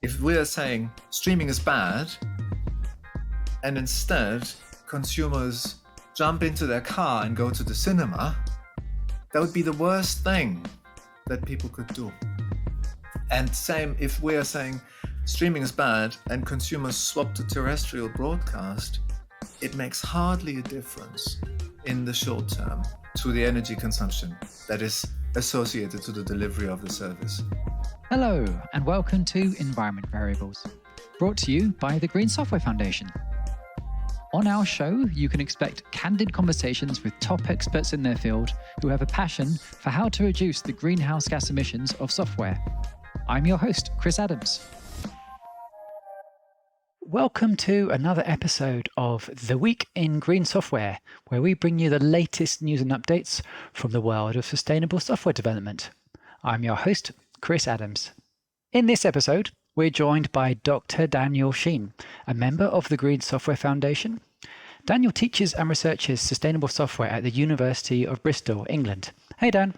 If we are saying streaming is bad, and instead consumers jump into their car and go to the cinema, that would be the worst thing that people could do. And same if we are saying streaming is bad and consumers swap to terrestrial broadcast, it makes hardly a difference in the short term to the energy consumption that is associated to the delivery of the service. Hello, and welcome to Environment Variables, brought to you by the Green Software Foundation. On our show, you can expect candid conversations with top experts in their field who have a passion for how to reduce the greenhouse gas emissions of software. I'm your host, Chris Adams. Welcome to another episode of The Week in Green Software, where we bring you the latest news and updates from the world of sustainable software development. I'm your host, Chris Adams. In this episode, we're joined by Dr. Daniel Schien, a member of the Green Software Foundation. Daniel teaches and researches sustainable software at the University of Bristol, England. Hey, Dan.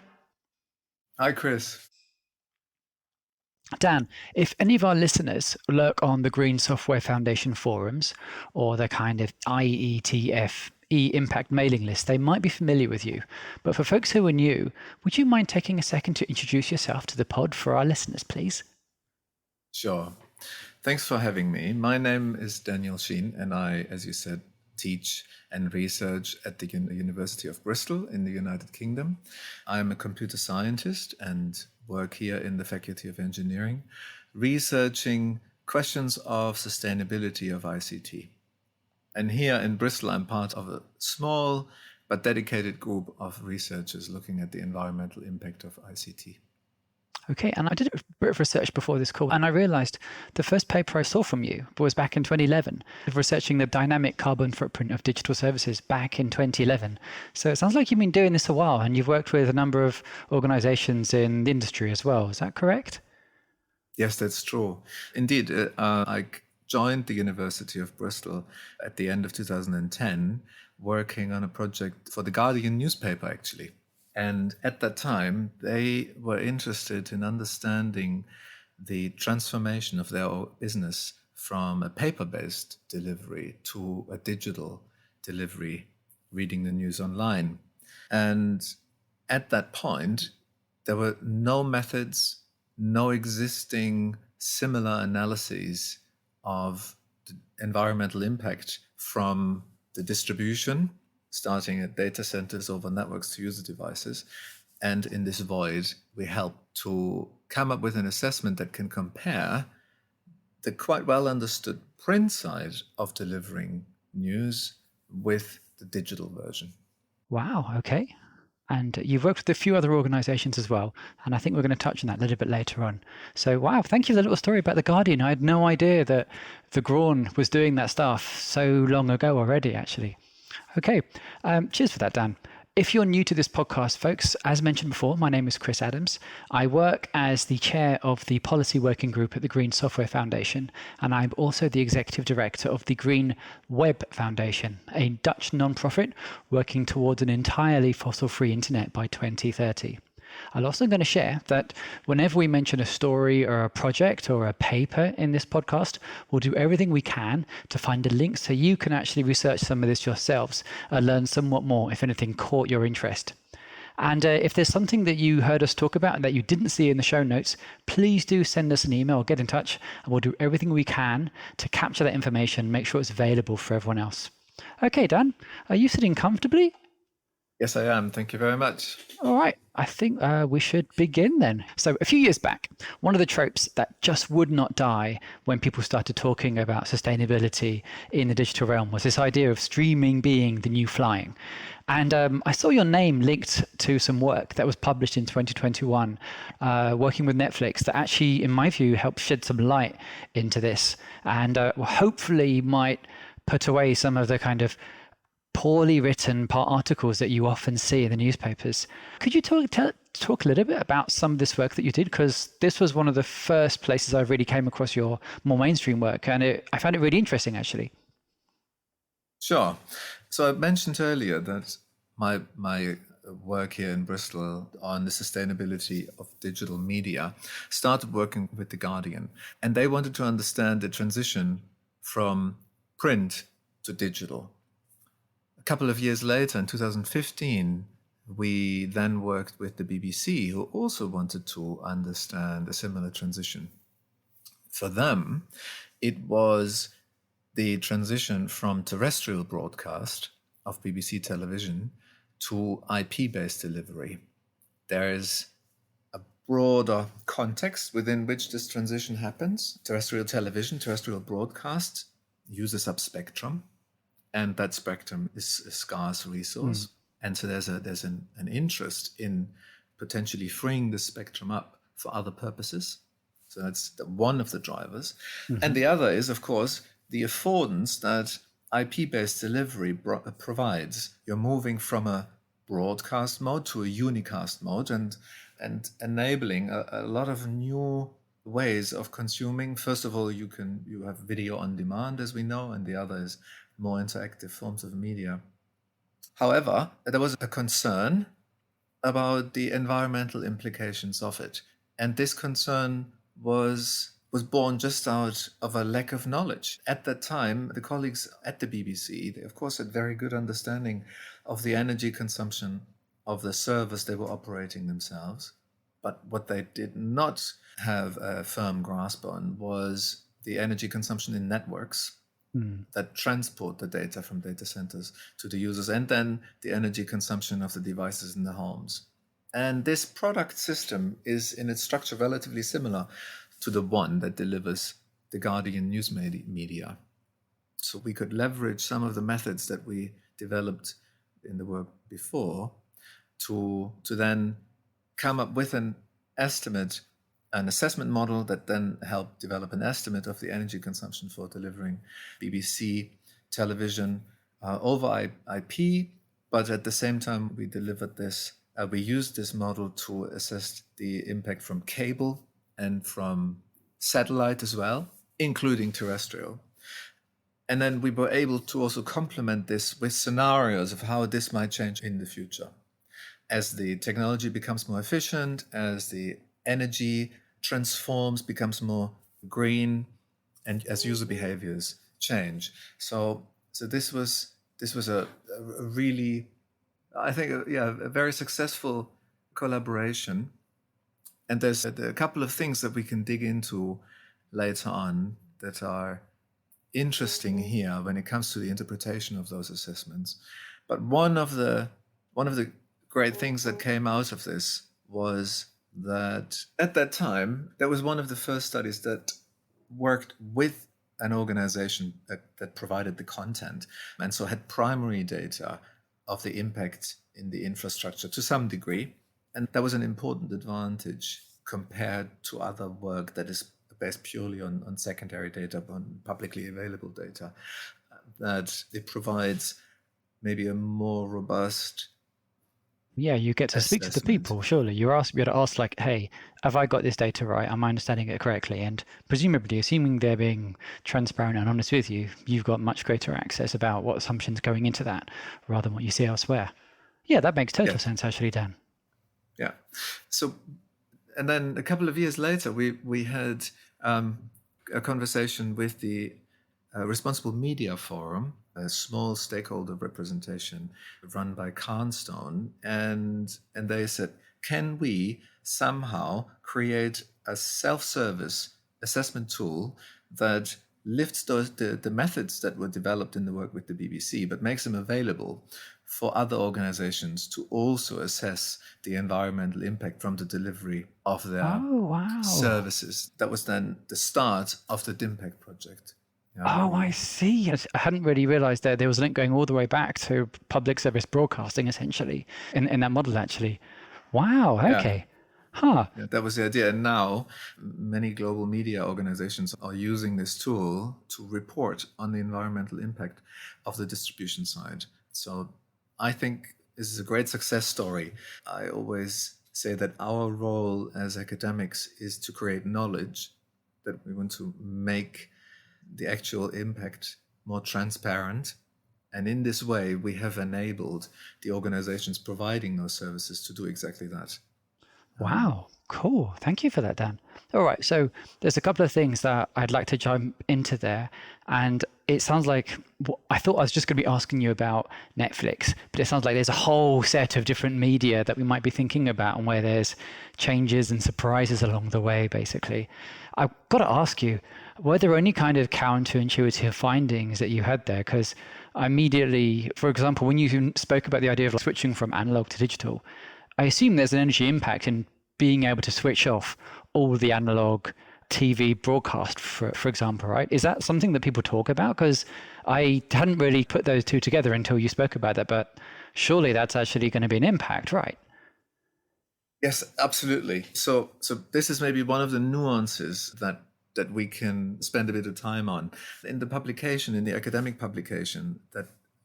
Hi, Chris. Dan, if any of our listeners lurk on the Green Software Foundation forums or the kind of IETF e-impact mailing list, they might be familiar with you. But for folks who are new, would you mind taking a second to introduce yourself to the pod for our listeners, please? Sure. Thanks for having me. My name is Daniel Schien, and I, as you said, teach and research at the University of Bristol in the United Kingdom. I'm a computer scientist and work here in the Faculty of Engineering, researching questions of sustainability of ICT. And here in Bristol, I'm part of a small but dedicated group of researchers looking at the environmental impact of ICT. Okay, and I did a bit of research before this call, and I realized the first paper I saw from you was back in 2011, researching the dynamic carbon footprint of digital services back in 2011. So it sounds like you've been doing this a while, and you've worked with a number of organizations in the industry as well. Is that correct? Yes, that's true. Indeed, I joined the University of Bristol at the end of 2010, working on a project for the Guardian newspaper, actually. And at that time, they were interested in understanding the transformation of their business from a paper-based delivery to a digital delivery, reading the news online. And at that point, there were no methods, no existing similar analyses of the environmental impact from the distribution, starting at data centers over networks to user devices. And in this void, we help to come up with an assessment that can compare the quite well understood print side of delivering news with the digital version. Wow, okay. And you've worked with a few other organizations as well. And I think we're going to touch on that a little bit later on. So, wow, thank you for the little story about the Guardian. I had no idea that the Grawn was doing that stuff so long ago already, actually. Okay, cheers for that, Dan. If you're new to this podcast, folks, as mentioned before, my name is Chris Adams. I work as the chair of the policy working group at the Green Software Foundation, and I'm also the executive director of the Green Web Foundation, a Dutch non-profit working towards an entirely fossil-free internet by 2030. I'm also going to share that whenever we mention a story or a project or a paper in this podcast, we'll do everything we can to find a link so you can actually research some of this yourselves and learn somewhat more if anything caught your interest. And if there's something that you heard us talk about and that you didn't see in the show notes, please do send us an email or get in touch, and we'll do everything we can to capture that information, make sure it's available for everyone else. Okay, Dan, are you sitting comfortably? Yes, I am. Thank you very much. All right. I think we should begin then. So a few years back, one of the tropes that just would not die when people started talking about sustainability in the digital realm was this idea of streaming being the new flying. And I saw your name linked to some work that was published in 2021, working with Netflix, that actually, in my view, helped shed some light into this and hopefully might put away some of the kind of poorly written articles that you often see in the newspapers. Could you talk a little bit about some of this work that you did? Because this was one of the first places I really came across your more mainstream work, and I found it really interesting, actually. Sure. So I mentioned earlier that my work here in Bristol on the sustainability of digital media, started working with The Guardian. And they wanted to understand the transition from print to digital. A couple of years later, in 2015, we then worked with the BBC, who also wanted to understand a similar transition. For them, it was the transition from terrestrial broadcast of BBC television to IP-based delivery. There is a broader context within which this transition happens. Terrestrial television, terrestrial broadcast uses up spectrum, and that spectrum is a scarce resource. And so there's an interest in potentially freeing the spectrum up for other purposes. So that's one of the drivers. And the other is, of course, the affordance that IP-based delivery provides. You're moving from a broadcast mode to a unicast mode, and enabling a lot of new ways of consuming. First of all, you have video on demand, as we know, and the other is more interactive forms of media. However, there was a concern about the environmental implications of it, and this concern was born just out of a lack of knowledge. At that time, the colleagues at the BBC, they of course had very good understanding of the energy consumption of the servers they were operating themselves. But what they did not have a firm grasp on was the energy consumption in networks that transport the data from data centers to the users, and then the energy consumption of the devices in the homes. And this product system is in its structure relatively similar to the one that delivers the Guardian news media. So we could leverage some of the methods that we developed in the work before to then come up with an assessment model that then helped develop an estimate of the energy consumption for delivering BBC television over IP. But at the same time, we delivered this. We used this model to assess the impact from cable and from satellite as well, including terrestrial. And then we were able to also complement this with scenarios of how this might change in the future. As the technology becomes more efficient, as the energy transforms, becomes more green, and as user behaviors change. So this was a really, I think, a very successful collaboration. And there's a couple of things that we can dig into later on that are interesting here when it comes to the interpretation of those assessments. But one of the great things that came out of this was that at that time, there was one of the first studies that worked with an organization that provided the content, and so had primary data of the impact in the infrastructure to some degree. And that was an important advantage compared to other work that is based purely on secondary data, on publicly available data, that it provides maybe a more robust. Yeah, you get to speak to the people, surely. You're able to ask, like, hey, have I got this data right? Am I understanding it correctly? And presumably, assuming they're being transparent and honest with you, you've got much greater access about what assumptions going into that rather than what you see elsewhere. Yeah, that makes total sense, actually, Dan. Yeah. So, and then a couple of years later, we had a conversation with the Responsible Media Forum, a small stakeholder representation run by Carnstone, and they said, can we somehow create a self-service assessment tool that lifts the methods that were developed in the work with the BBC, but makes them available for other organizations to also assess the environmental impact from the delivery of their services. That was then the start of the DIMPACT project. Oh, I see. I hadn't really realized that there was a link going all the way back to public service broadcasting, essentially, in that model, actually. Wow, okay. Huh. Yeah, that was the idea. And now many global media organizations are using this tool to report on the environmental impact of the distribution side. So I think this is a great success story. I always say that our role as academics is to create knowledge, that we want to make the actual impact more transparent And in this way, we have enabled the organizations providing those services to do exactly that. Wow, cool. Thank you for that, Dan. All right, so there's a couple of things that I'd like to jump into there. And it sounds like I thought I was just going to be asking you about Netflix, but it sounds like there's a whole set of different media that we might be thinking about and where there's changes and surprises along the way, basically. I've got to ask you, were there any kind of counterintuitive findings that you had there? Because immediately, for example, when you spoke about the idea of switching from analog to digital, I assume there's an energy impact in being able to switch off all the analog TV broadcast, for example, right? Is that something that people talk about? Because I hadn't really put those two together until you spoke about that, but surely that's actually going to be an impact, right? Yes, absolutely. So this is maybe one of the nuances that we can spend a bit of time on. In the publication, in the academic publication,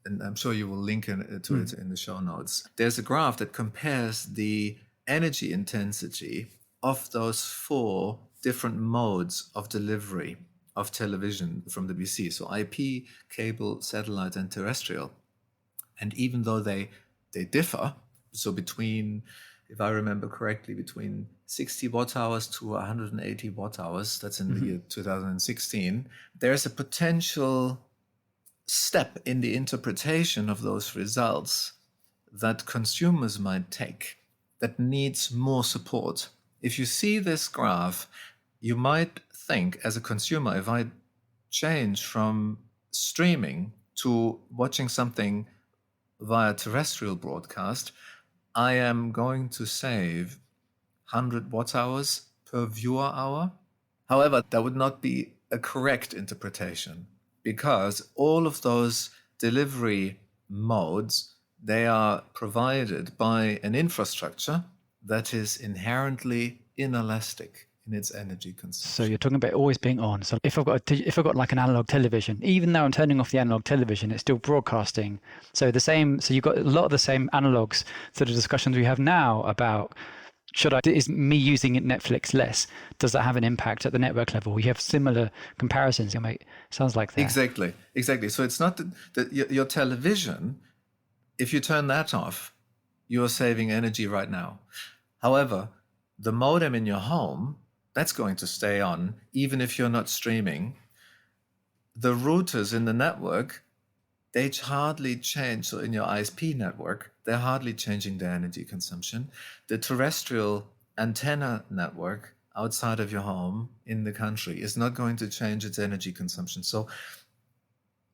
and I'm sure you will link to it in the show notes, there's a graph that compares the energy intensity of those 4 different modes of delivery of television from the BC. So IP, cable, satellite, and terrestrial. And even though they differ, so between, if I remember correctly, between 60 watt hours to 180 watt hours, that's in the year 2016, there's a potential step in the interpretation of those results that consumers might take that needs more support. If you see this graph, you might think as a consumer, if I change from streaming to watching something via terrestrial broadcast, I am going to save 100 watt hours per viewer hour. However, that would not be a correct interpretation, because all of those delivery modes, they are provided by an infrastructure that is inherently inelastic in its energy consumption. So you're talking about always being on. So if I've got like an analog television, even though I'm turning off the analog television, it's still broadcasting. So you've got a lot of the same analogs to the discussions we have now about is me using Netflix less? Does that have an impact at the network level? You have similar comparisons. Sounds like that. Exactly. So it's not that your television, if you turn that off, you're saving energy right now. However, the modem in your home, that's going to stay on, even if you're not streaming. The routers in the network, they hardly change. So in your ISP network, they're hardly changing their energy consumption. The terrestrial antenna network outside of your home in the country is not going to change its energy consumption. So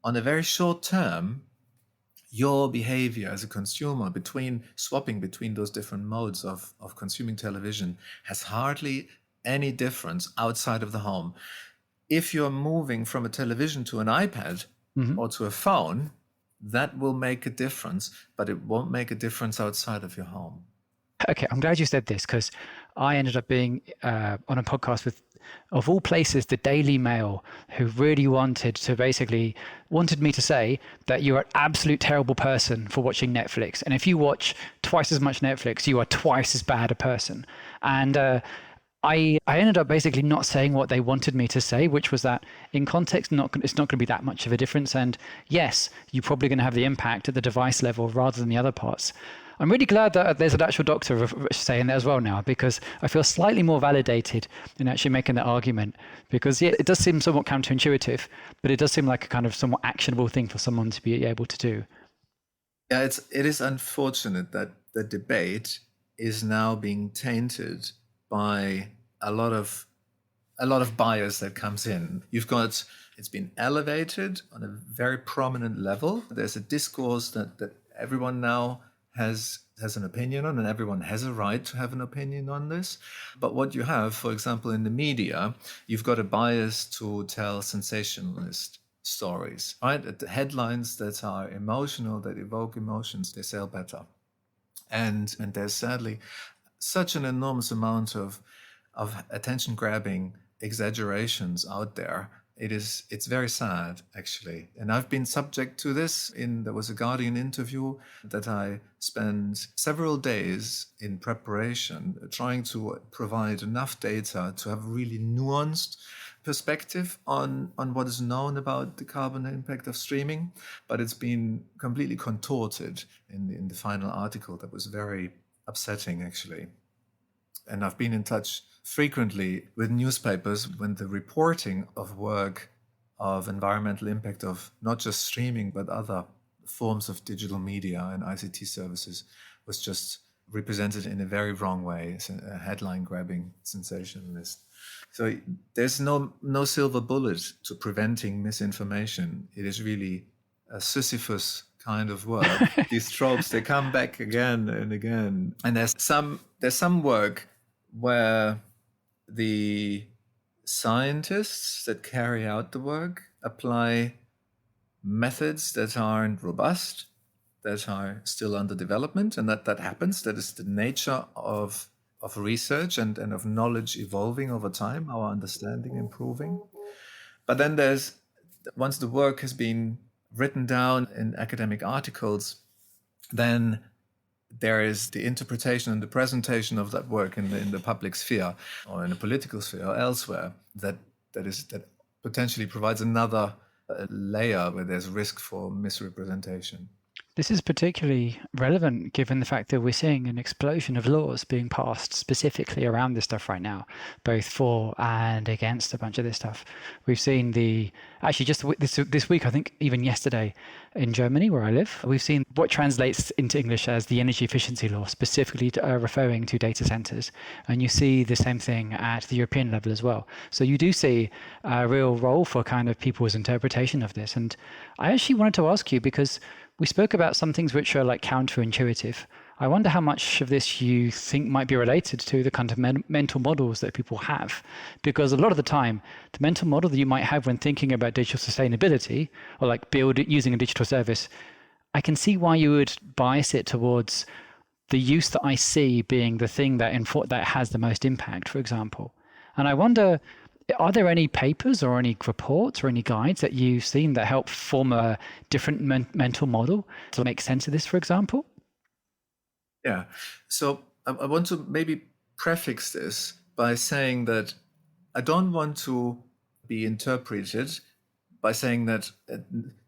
on a very short term, your behavior as a consumer swapping between those different modes of consuming television has hardly any difference outside of the home. If you're moving from a television to an iPad or to a phone, that will make a difference, but it won't make a difference outside of your home. Okay, I'm glad you said this, because I ended up being on a podcast with, of all places, the Daily Mail, who really wanted me to say that you're an absolute terrible person for watching Netflix. And if you watch twice as much Netflix, you are twice as bad a person. And I ended up basically not saying what they wanted me to say, which was that in context, it's not going to be that much of a difference. And yes, you're probably going to have the impact at the device level rather than the other parts. I'm really glad that there's an actual doctor saying that as well now, because I feel slightly more validated in actually making that argument, because it does seem somewhat counterintuitive, but it does seem like a kind of somewhat actionable thing for someone to be able to do. Yeah, it is unfortunate that the debate is now being tainted by a lot of bias that comes in. It's been elevated on a very prominent level. There's a discourse that everyone now has an opinion on, and everyone has a right to have an opinion on this. But what you have, for example, in the media, you've got a bias to tell sensationalist stories, right? The headlines that are emotional, that evoke emotions, they sell better. And there's sadly such an enormous amount of attention-grabbing exaggerations out there. It's very sad, actually. And I've been subject to this. There was a Guardian interview that I spent several days in preparation, trying to provide enough data to have really nuanced perspective on what is known about the carbon impact of streaming, but it's been completely contorted in the final article. That was very upsetting, actually. And I've been in touch frequently with newspapers when the reporting of work of environmental impact of not just streaming, but other forms of digital media and ICT services was just represented in a very wrong way. It's a headline-grabbing sensationalist. So there's no silver bullet to preventing misinformation. It is really a Sisyphus kind of work. These tropes, they come back again and again. And there's some work where the scientists that carry out the work apply methods that aren't robust, that are still under development, and that happens. That is the nature of research and of knowledge evolving over time, our understanding improving. But then once the work has been written down in academic articles, then there is the interpretation and the presentation of that work in the public sphere or in the political sphere or elsewhere that potentially provides another layer where there's risk for misrepresentation. This is particularly relevant given the fact that we're seeing an explosion of laws being passed specifically around this stuff right now, both for and against a bunch of this stuff. We've seen this week, I think even yesterday in Germany, where I live, we've seen what translates into English as the energy efficiency law, specifically referring to data centers. And you see the same thing at the European level as well. So you do see a real role for kind of people's interpretation of this. And I actually wanted to ask you, because we spoke about some things which are like counterintuitive. I wonder how much of this you think might be related to the kind of mental models that people have. Because a lot of the time, the mental model that you might have when thinking about digital sustainability or like using a digital service, I can see why you would bias it towards the use that I see being the thing that has the most impact, for example. And I wonder, are there any papers or any reports or any guides that you've seen that help form a different mental model to make sense of this, for example? Yeah. So I want to maybe prefix this by saying that I don't want to be interpreted by saying that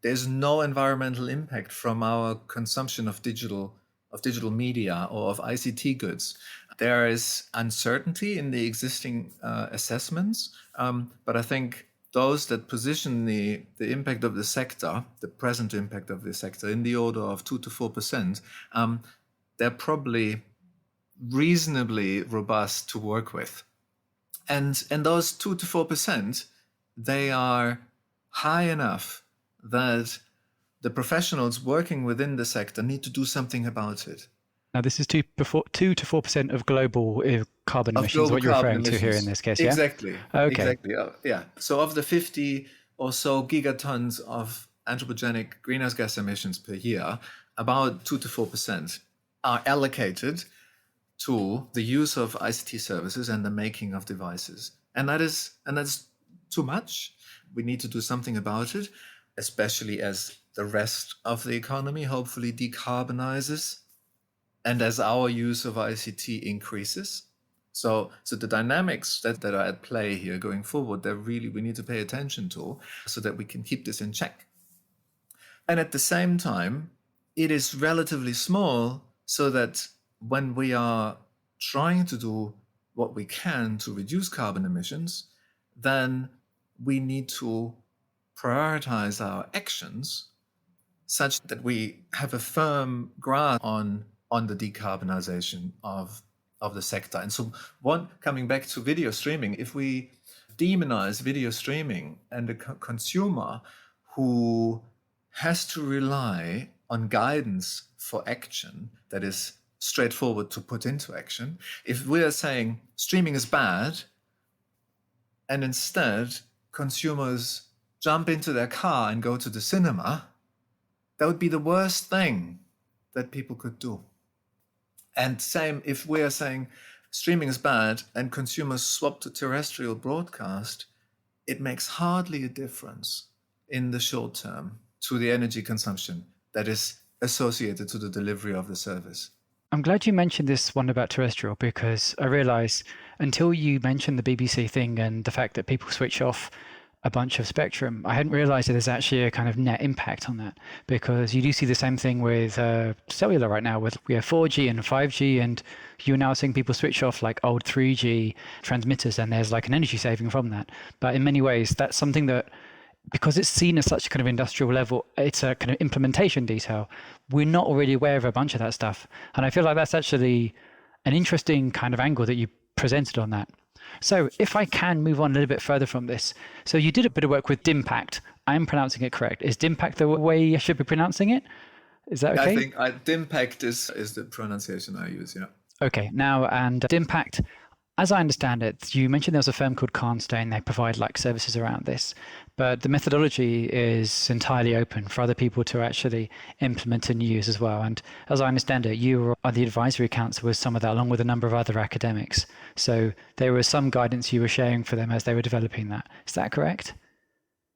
there's no environmental impact from our consumption of digital media or of ICT goods. There is uncertainty in the existing assessments, but I think those that position the impact of the sector, the present impact of the sector, in the order of 2 to 4%, they're probably reasonably robust to work with. And those 2 to 4%, they are high enough that the professionals working within the sector need to do something about it. Now, this is 2 to 4% of global carbon emissions, what you're referring to here in this case, yeah? Exactly. Okay. Exactly. Yeah. So of the 50 or so gigatons of anthropogenic greenhouse gas emissions per year, about 2 to 4% are allocated to the use of ICT services and the making of devices. And that's too much. We need to do something about it, especially as the rest of the economy hopefully decarbonizes and as our use of ICT increases. So the dynamics that are at play here going forward, we need to pay attention to so that we can keep this in check. And at the same time, it is relatively small so that when we are trying to do what we can to reduce carbon emissions, then we need to prioritize our actions such that we have a firm grasp on the decarbonization of the sector. And so coming back to video streaming, if we demonize video streaming and the consumer who has to rely on guidance for action that is straightforward to put into action, if we are saying streaming is bad and instead consumers jump into their car and go to the cinema, that would be the worst thing that people could do. And same if we are saying streaming is bad and consumers swap to terrestrial broadcast, it makes hardly a difference in the short term to the energy consumption that is associated to the delivery of the service. I'm glad you mentioned this one about terrestrial, because I realize until you mentioned the BBC thing and the fact that people switch off a bunch of spectrum, I hadn't realized that there's actually a kind of net impact on that, because you do see the same thing with cellular right now. With we have 4G and 5G, and you're now seeing people switch off like old 3G transmitters, and there's like an energy saving from that. But in many ways, that's something that, because it's seen as such a kind of industrial level, it's a kind of implementation detail. We're not already aware of a bunch of that stuff. And I feel like that's actually an interesting kind of angle that you presented on that. So if I can move on a little bit further from this. So you did a bit of work with Dimpact. I'm pronouncing it correct. Is Dimpact the way I should be pronouncing it? Is that okay? I think Dimpact is the pronunciation I use, yeah. Okay, now, and Dimpact, as I understand it, you mentioned there's a firm called Carnstein. They provide like services around this, but the methodology is entirely open for other people to actually implement and use as well. And as I understand it, you were on the advisory council with some of that, along with a number of other academics. So there was some guidance you were sharing for them as they were developing that. Is that correct?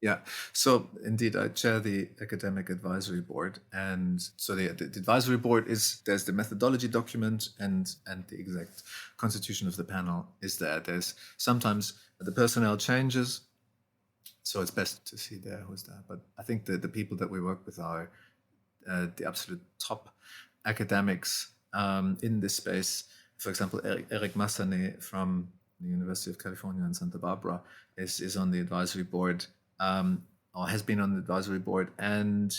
Yeah, so indeed, I chair the academic advisory board, and so the advisory board there's the methodology document and the exact constitution of the panel is there. There's sometimes the personnel changes, so it's best to see there who's there. But I think the people that we work with are the absolute top academics in this space. For example, Eric Massanet from the University of California in Santa Barbara is on the advisory board. Or has been on the advisory board, and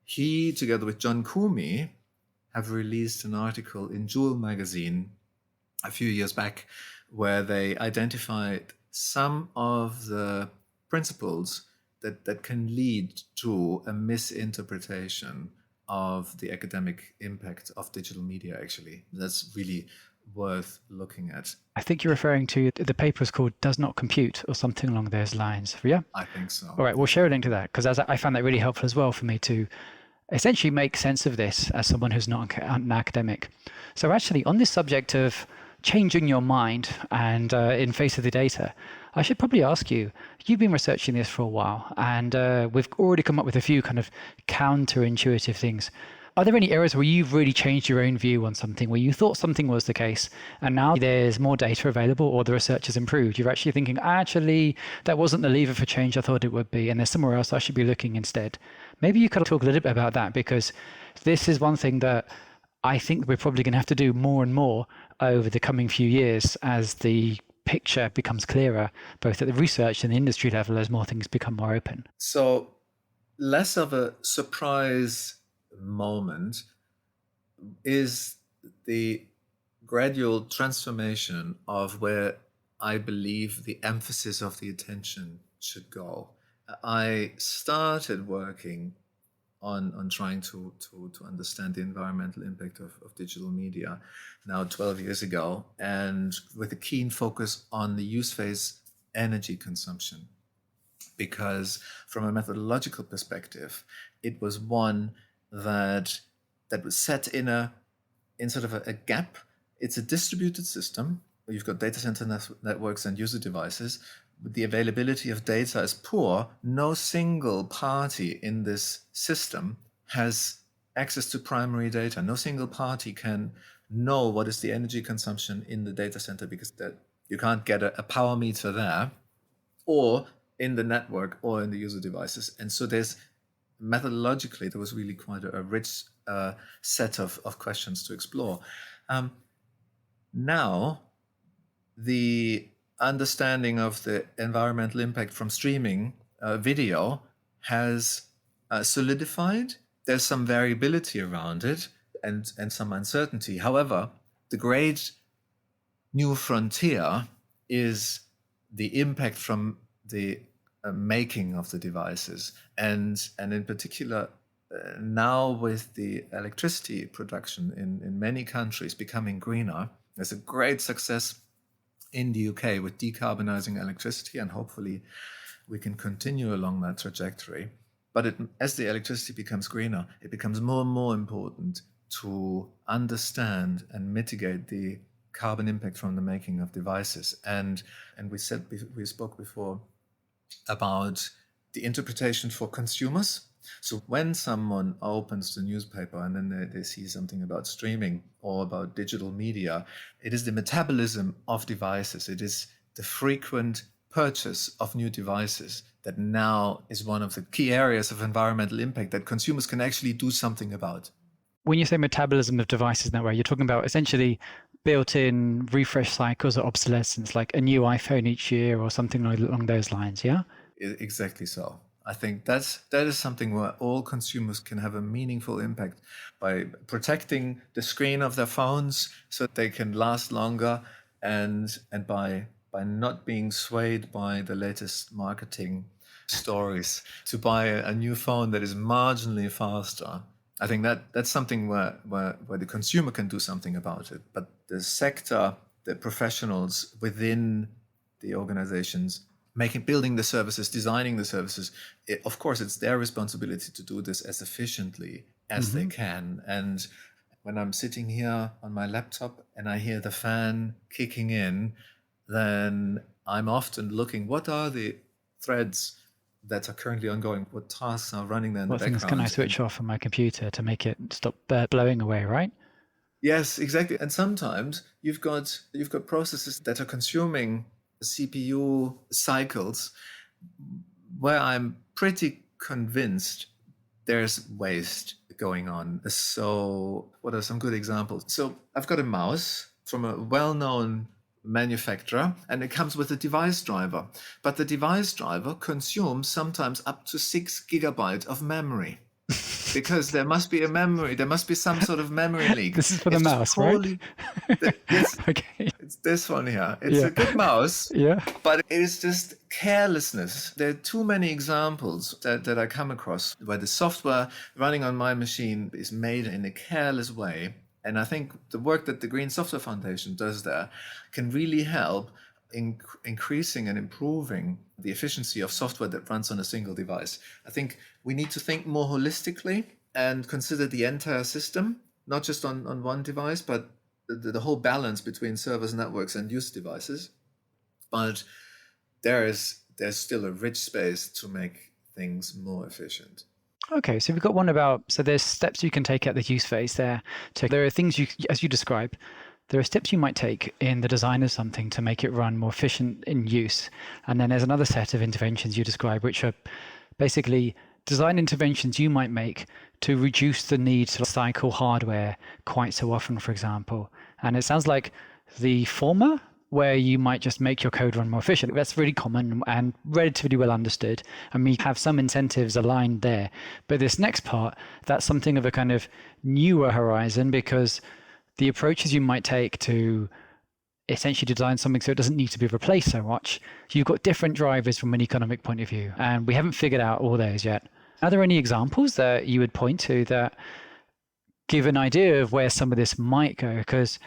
he, together with John Coomey, have released an article in Jewel magazine a few years back where they identified some of the principles that can lead to a misinterpretation of the academic impact of digital media, actually. That's really worth looking at. I think you're referring to the paper is called Does Not Compute or something along those lines. Yeah? I think so. All right, we'll share a link to that, because I found that really helpful as well for me to essentially make sense of this as someone who's not an academic. So actually, on this subject of changing your mind and in face of the data, I should probably ask you, you've been researching this for a while, and we've already come up with a few kind of counterintuitive things. Are there any areas where you've really changed your own view on something, where you thought something was the case, and now there's more data available or the research has improved? You're actually thinking, actually, that wasn't the lever for change I thought it would be, and there's somewhere else I should be looking instead. Maybe you could talk a little bit about that, because this is one thing that I think we're probably going to have to do more and more over the coming few years as the picture becomes clearer, both at the research and the industry level, as more things become more open. So less of a surprise moment is the gradual transformation of where I believe the emphasis of the attention should go. I started working on trying to understand the environmental impact of digital media now 12 years ago, and with a keen focus on the use phase energy consumption, because from a methodological perspective, it was one that was set in sort of a gap. It's a distributed system where you've got data center networks and user devices. The availability of data is poor. No single party in this system has access to primary data. No single party can know what is the energy consumption in the data center, because you can't get a power meter there, or in the network, or in the user devices. And so methodologically, there was really quite a rich set of questions to explore. Now, the understanding of the environmental impact from streaming video has solidified. There's some variability around it and some uncertainty. However, the great new frontier is the impact from the making of the devices, and in particular now with the electricity production in many countries becoming greener. There's a great success in the UK with decarbonizing electricity, and hopefully we can continue along that trajectory. But as the electricity becomes greener, it becomes more and more important to understand and mitigate the carbon impact from the making of devices. And we spoke before about the interpretation for consumers So when someone opens the newspaper and then they see something about streaming or about digital media, it is the metabolism of devices. It is the frequent purchase of new devices that now is one of the key areas of environmental impact that consumers can actually do something about. When you say metabolism of devices in that way, you're talking about essentially built-in refresh cycles or obsolescence, like a new iPhone each year or something along those lines, yeah? Exactly so. I think that is something where all consumers can have a meaningful impact by protecting the screen of their phones so that they can last longer, and by not being swayed by the latest marketing stories to buy a new phone that is marginally faster. I think that's something where the consumer can do something about it, but the sector, the professionals within the organizations building the services, designing the services, of course, it's their responsibility to do this as efficiently as they can. And when I'm sitting here on my laptop and I hear the fan kicking in, then I'm often looking, what are the threads that are currently ongoing? What tasks are running there in the background? What things can I switch off on my computer to make it stop blowing away, right? Yes, exactly. And sometimes you've got processes that are consuming CPU cycles where I'm pretty convinced there's waste going on. So what are some good examples? So I've got a mouse from a well-known manufacturer, and it comes with a device driver. But the device driver consumes sometimes up to 6 gigabytes of memory. Because there must be a memory, there must be some sort of memory leak. This is for the mouse, right? Yes, okay. It's this one here. It's a good mouse, but it is just carelessness. There are too many examples that I come across where the software running on my machine is made in a careless way. And I think the work that the Green Software Foundation does there can really help in increasing and improving the efficiency of software that runs on a single device. I think we need to think more holistically and consider the entire system, not just on one device, but the whole balance between servers, networks, and use devices. But there's still a rich space to make things more efficient. Okay, so we've got one about, so there's steps you can take at the use phase there. So there are things as you describe, there are steps you might take in the design of something to make it run more efficient in use. And then there's another set of interventions you describe, which are basically design interventions you might make to reduce the need to cycle hardware quite so often, for example. And it sounds like the former, where you might just make your code run more efficient, that's really common and relatively well understood. And we have some incentives aligned there. But this next part, that's something of a kind of newer horizon, because the approaches you might take to essentially design something so it doesn't need to be replaced so much, you've got different drivers from an economic point of view, and we haven't figured out all those yet. Are there any examples that you would point to that give an idea of where some of this might go? Because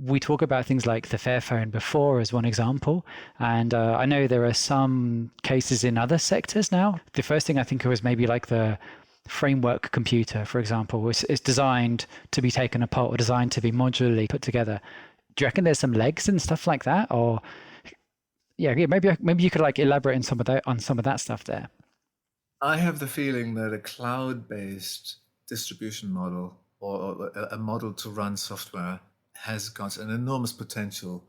we talk about things like the Fairphone before as one example, and I know there are some cases in other sectors now. The first thing I think of is maybe like the framework computer, for example, is designed to be taken apart or designed to be modularly put together. Do you reckon there's some legs and stuff like that? Or maybe you could like elaborate on some of that stuff there. I have the feeling that a cloud-based distribution model or a model to run software has got an enormous potential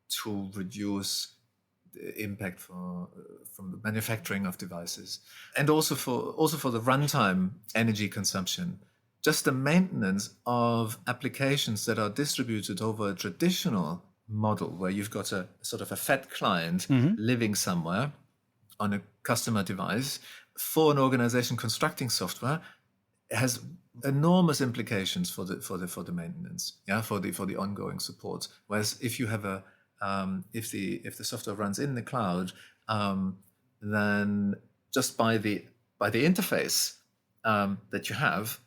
to reduce the impact from the manufacturing of devices, and also for the runtime energy consumption. Just the maintenance of applications that are distributed over a traditional model where you've got a sort of a fat client living somewhere on a customer device, for an organization constructing software has enormous implications for the maintenance, for the ongoing support. Whereas if you have if the software runs in the cloud, then just by the interface that you have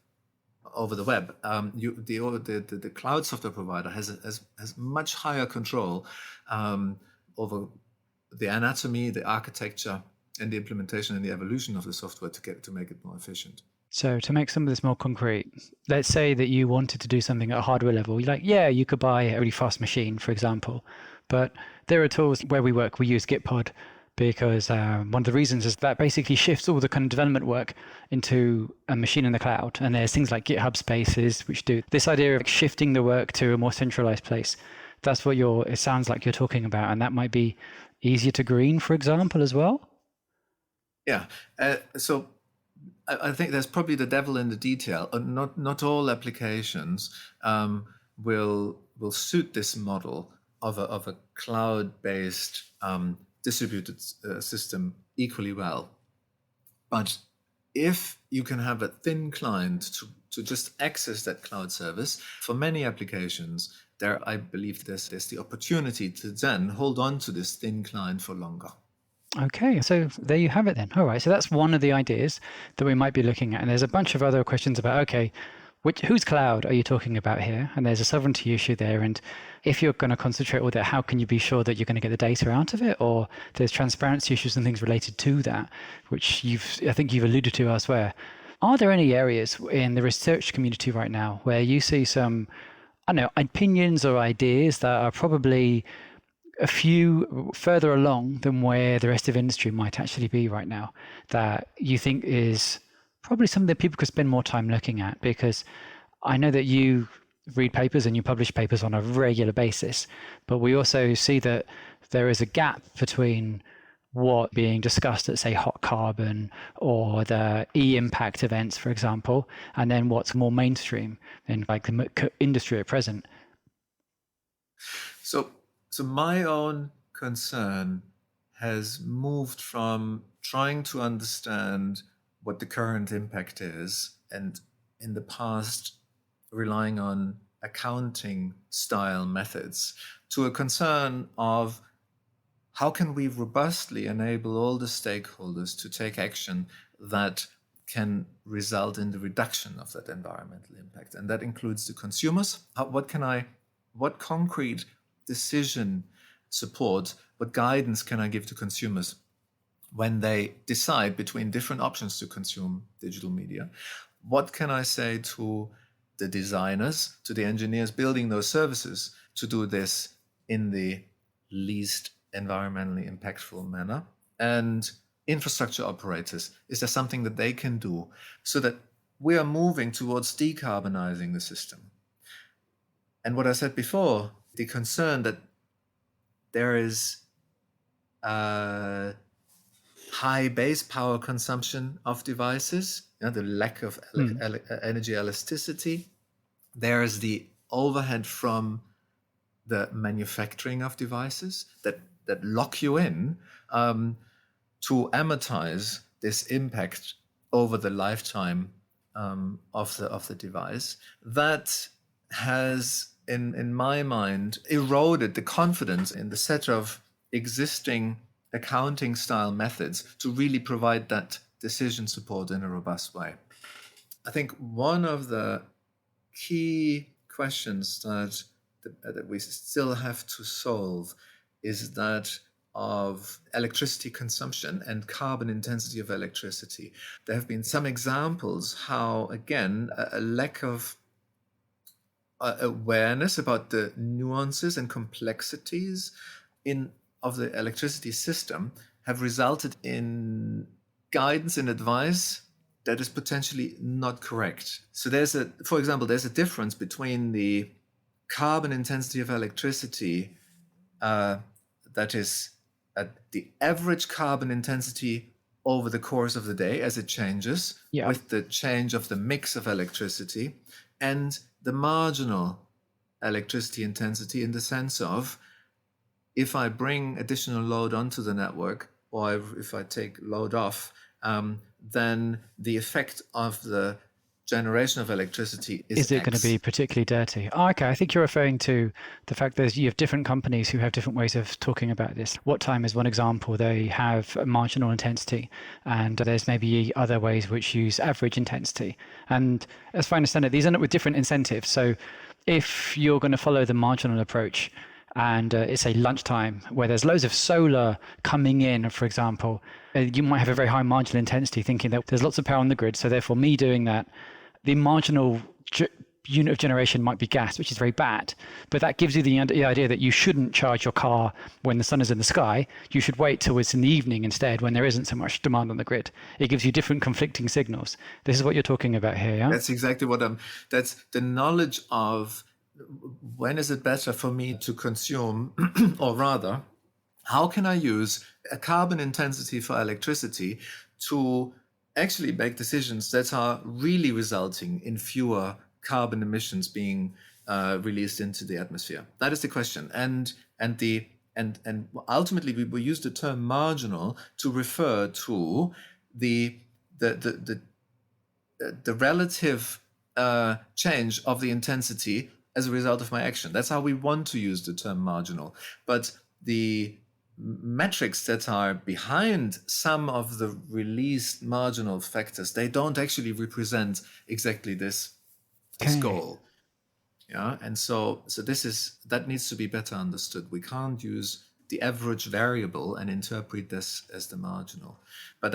over the web, the cloud software provider has much higher control over the anatomy, the architecture, and the implementation and the evolution of the software to make it more efficient. So to make some of this more concrete, let's say that you wanted to do something at a hardware level. You could buy a really fast machine, for example. But there are tools where we work. We use Gitpod because one of the reasons is that basically shifts all the kind of development work into a machine in the cloud. And there's things like GitHub Spaces, which do this idea of shifting the work to a more centralized place. That's what it sounds like you're talking about. And that might be easier to green, for example, as well. Yeah. So I think there's probably the devil in the detail. Not all applications will suit this model of a cloud-based distributed system equally well. But if you can have a thin client to just access that cloud service, for many applications, I believe there's the opportunity to then hold on to this thin client for longer. Okay, so there you have it then. All right, so that's one of the ideas that we might be looking at. And there's a bunch of other questions about, okay, whose cloud are you talking about here? And there's a sovereignty issue there. And if you're going to concentrate all that, how can you be sure that you're going to get the data out of it? Or there's transparency issues and things related to that, which I think you've alluded to elsewhere. Are there any areas in the research community right now where you see some, I don't know, opinions or ideas that are probably a few further along than where the rest of industry might actually be right now, that you think is probably something that people could spend more time looking at? Because I know that you read papers and you publish papers on a regular basis, but we also see that there is a gap between what being discussed at, say, Hot Carbon or the e-impact events, for example, and then what's more mainstream in like the industry at present. So my own concern has moved from trying to understand what the current impact is, and in the past relying on accounting style methods, to a concern of how can we robustly enable all the stakeholders to take action that can result in the reduction of that environmental impact. And that includes the consumers. What concrete decision support, what guidance can I give to consumers when they decide between different options to consume digital media? What can I say to the designers, to the engineers building those services to do this in the least environmentally impactful manner? And infrastructure operators, is there something that they can do so that we are moving towards decarbonizing the system? And what I said before, the concern that there is high base power consumption of devices, the lack of energy elasticity. There is the overhead from the manufacturing of devices that lock you in to amortize this impact over the lifetime of the device. That has, in my mind, eroded the confidence in the set of existing accounting style methods to really provide that decision support in a robust way. I think one of the key questions that we still have to solve is that of electricity consumption and carbon intensity of electricity. There have been some examples how, again, a lack of awareness about the nuances and complexities of the electricity system have resulted in guidance and advice that is potentially not correct. So for example, there's a difference between the carbon intensity of electricity that is at the average carbon intensity over the course of the day as it changes with the change of the mix of electricity, and the marginal electricity intensity in the sense of, if I bring additional load onto the network, or if I take load off, then the effect of the generation of electricity is it going to be particularly dirty? Oh, okay, I think you're referring to the fact that you have different companies who have different ways of talking about this. What time is one example? They have marginal intensity, and there's maybe other ways which use average intensity. And as far as I understand it, these end up with different incentives. So if you're going to follow the marginal approach, and it's a lunchtime where there's loads of solar coming in, for example, you might have a very high marginal intensity thinking that there's lots of power on the grid. So therefore me doing that, the marginal unit of generation might be gas, which is very bad. But that gives you the idea that you shouldn't charge your car when the sun is in the sky. You should wait till it's in the evening instead, when there isn't so much demand on the grid. It gives you different conflicting signals. This is what you're talking about here, yeah? That's exactly what that's the knowledge of when is it better for me to consume, or rather, how can I use a carbon intensity for electricity to actually make decisions that are really resulting in fewer carbon emissions being released into the atmosphere? That is the question. And ultimately we will use the term marginal to refer to the relative change of the intensity as a result of my action. That's how we want to use the term marginal. But the metrics that are behind some of the released marginal factors, they don't actually represent exactly this goal. Yeah, and so that needs to be better understood. We can't use the average variable and interpret this as the marginal. But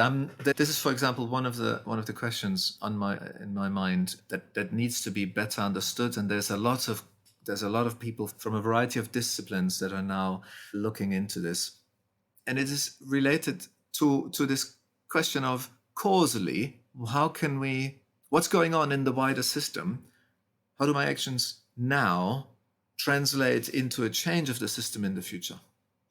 this is, for example, one of the questions in my mind that needs to be better understood. And there's a lot of people from a variety of disciplines that are now looking into this, and it is related to this question of causally. What's going on in the wider system? How do my actions now translate into a change of the system in the future?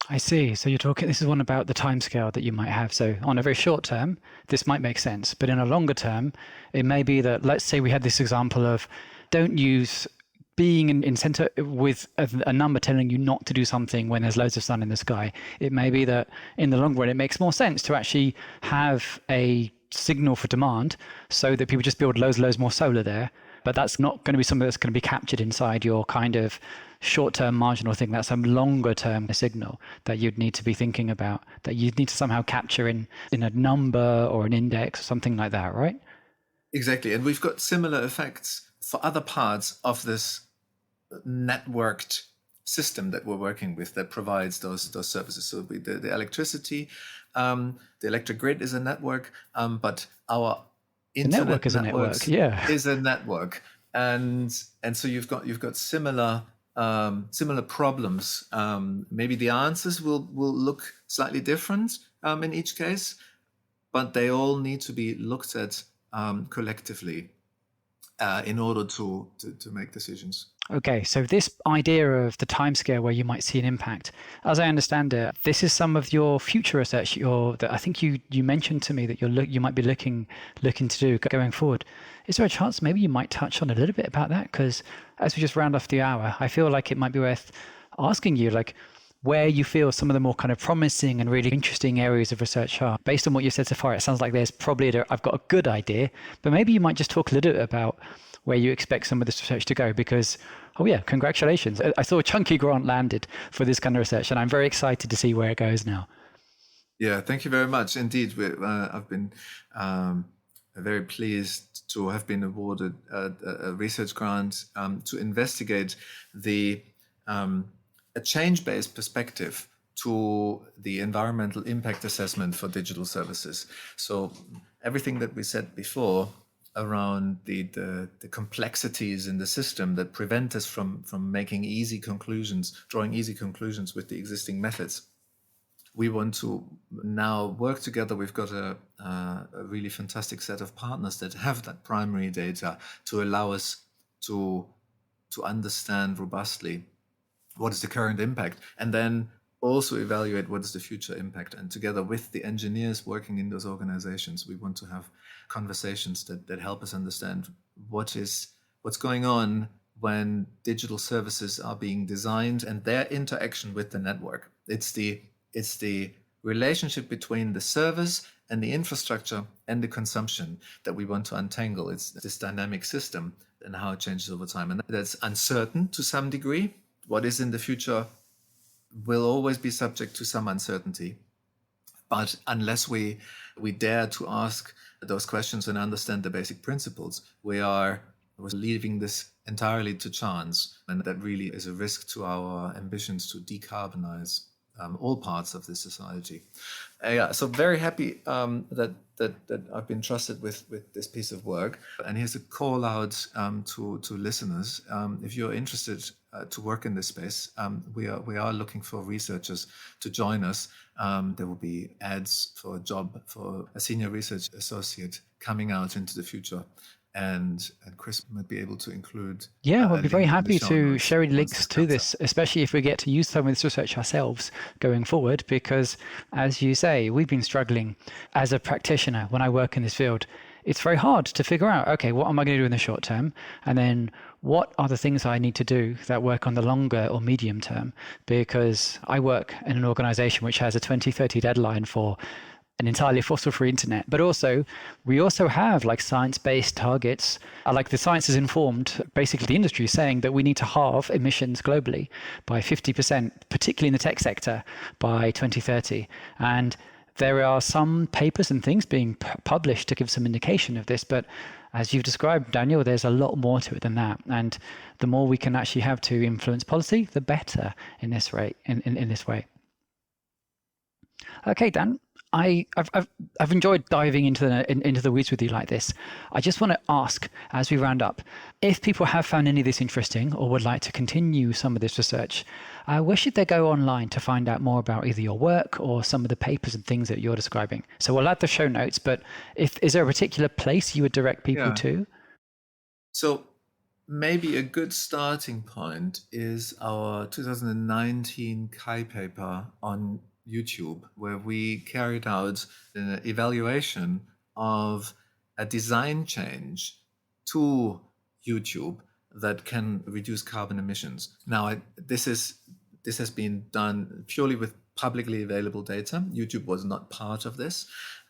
I see. So this is one about the timescale that you might have. So on a very short term, this might make sense. But in a longer term, it may be that, let's say we had this example of don't use being in center with a number telling you not to do something when there's loads of sun in the sky. It may be that in the long run, it makes more sense to actually have a signal for demand so that people just build loads more solar there. But that's not going to be something that's going to be captured inside your kind of short-term marginal thing. That's a longer-term signal that you'd need to be thinking about, that you'd need to somehow capture in a number or an index or something like that, right? Exactly. And we've got similar effects for other parts of this networked system that we're working with that provides those services. So the electricity, the electric grid is a network, but our internet network is a network, yeah, is a network, and so you've got similar problems. Maybe the answers will look slightly different in each case, but they all need to be looked at collectively in order to make decisions. Okay, so this idea of the timescale where you might see an impact, as I understand it, this is some of your future research that I think you mentioned to me that you might be looking to do going forward. Is there a chance maybe you might touch on a little bit about that? Because as we just round off the hour, I feel like it might be worth asking you, like, where you feel some of the more kind of promising and really interesting areas of research are. Based on what you said so far, it sounds like there's probably I've got a good idea, but maybe you might just talk a little bit about where you expect some of this research to go, because, oh yeah, congratulations. I saw a chunky grant landed for this kind of research, and I'm very excited to see where it goes now. Yeah, thank you very much. Indeed, I've been very pleased to have been awarded a research grant to investigate a change-based perspective to the environmental impact assessment for digital services. So everything that we said before around the complexities in the system that prevent us from making drawing easy conclusions with the existing methods. We want to now work together. We've got a really fantastic set of partners that have that primary data to allow us to understand robustly what is the current impact, and then also evaluate what is the future impact. And together with the engineers working in those organizations, we want to have conversations that help us understand what's going on when digital services are being designed and their interaction with the network. It's the relationship between the service and the infrastructure and the consumption that we want to untangle. It's this dynamic system and how it changes over time. And that's uncertain to some degree. What is in the future will always be subject to some uncertainty. But unless we dare to ask those questions and understand the basic principles, we're leaving this entirely to chance. And that really is a risk to our ambitions to decarbonize all parts of the society. Yeah, so very happy that I've been trusted with this piece of work. And here's a call out to listeners. If you're interested to work in this space, we are looking for researchers to join us. There will be ads for a job for a senior research associate coming out into the future. And Chris might be able to include. Yeah, we'll be very happy to notes share any once links this to comes this, especially if we get to use some of this research ourselves going forward, because as you say, we've been struggling as a practitioner when I work in this field. It's very hard to figure out, okay, what am I going to do in the short term? And then what are the things I need to do that work on the longer or medium term? Because I work in an organization which has a 2030 deadline for an entirely fossil-free internet, but also we also have like science-based targets. Like the science is informed, basically the industry is saying that we need to halve emissions globally by 50%, particularly in the tech sector, by 2030. And there are some papers and things being published to give some indication of this, but as you've described, Daniel, there's a lot more to it than that. And the more we can actually have to influence policy, the better in this way. In this way. Okay, Dan. I've enjoyed diving into the weeds with you like this. I just want to ask, as we round up, if people have found any of this interesting or would like to continue some of this research, where should they go online to find out more about either your work or some of the papers and things that you're describing? So we'll add the show notes, but is there a particular place you would direct people to? So maybe a good starting point is our 2019 Kai paper on YouTube, where we carried out an evaluation of a design change to YouTube that can reduce carbon emissions. Now, this has been done purely with publicly available data. YouTube was not part of this,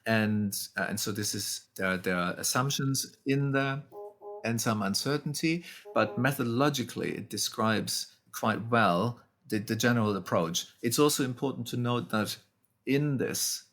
and so there are assumptions in there and some uncertainty, but methodologically it describes quite well the general approach. It's also important to note that in this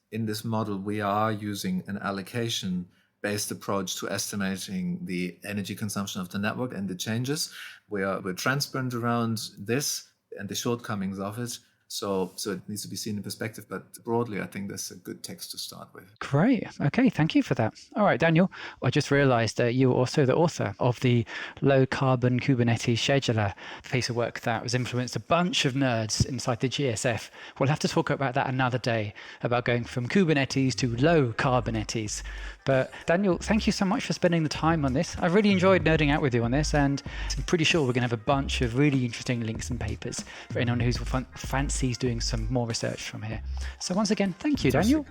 model, we are using an allocation-based approach to estimating the energy consumption of the network and the changes. We're transparent around this and the shortcomings of it. So it needs to be seen in perspective, but broadly, I think that's a good text to start with. Great. Okay, thank you for that. All right, Daniel, I just realized that you were also the author of the Low Carbon Kubernetes Scheduler piece of work that was influenced a bunch of nerds inside the GSF. We'll have to talk about that another day, about going from Kubernetes to low carbonetes. But Daniel, thank you so much for spending the time on this. I've really enjoyed nerding out with you on this, and I'm pretty sure we're going to have a bunch of really interesting links and papers for anyone who's fancies doing some more research from here. So once again, thank you, Daniel.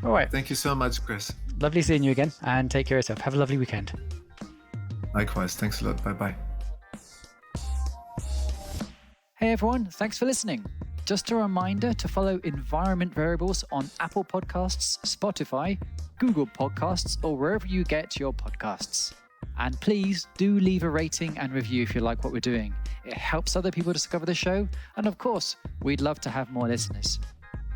All right. Thank you so much, Chris. Lovely seeing you again, and take care of yourself. Have a lovely weekend. Likewise. Thanks a lot. Bye-bye. Hey everyone, thanks for listening. Just a reminder to follow Environment Variables on Apple Podcasts, Spotify, Google Podcasts, or wherever you get your podcasts. And please do leave a rating and review if you like what we're doing. It helps other people discover the show. And of course, we'd love to have more listeners.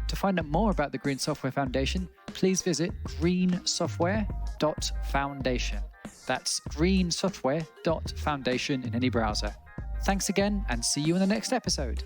To find out more about the Green Software Foundation, please visit greensoftware.foundation. That's greensoftware.foundation in any browser. Thanks again, and see you in the next episode.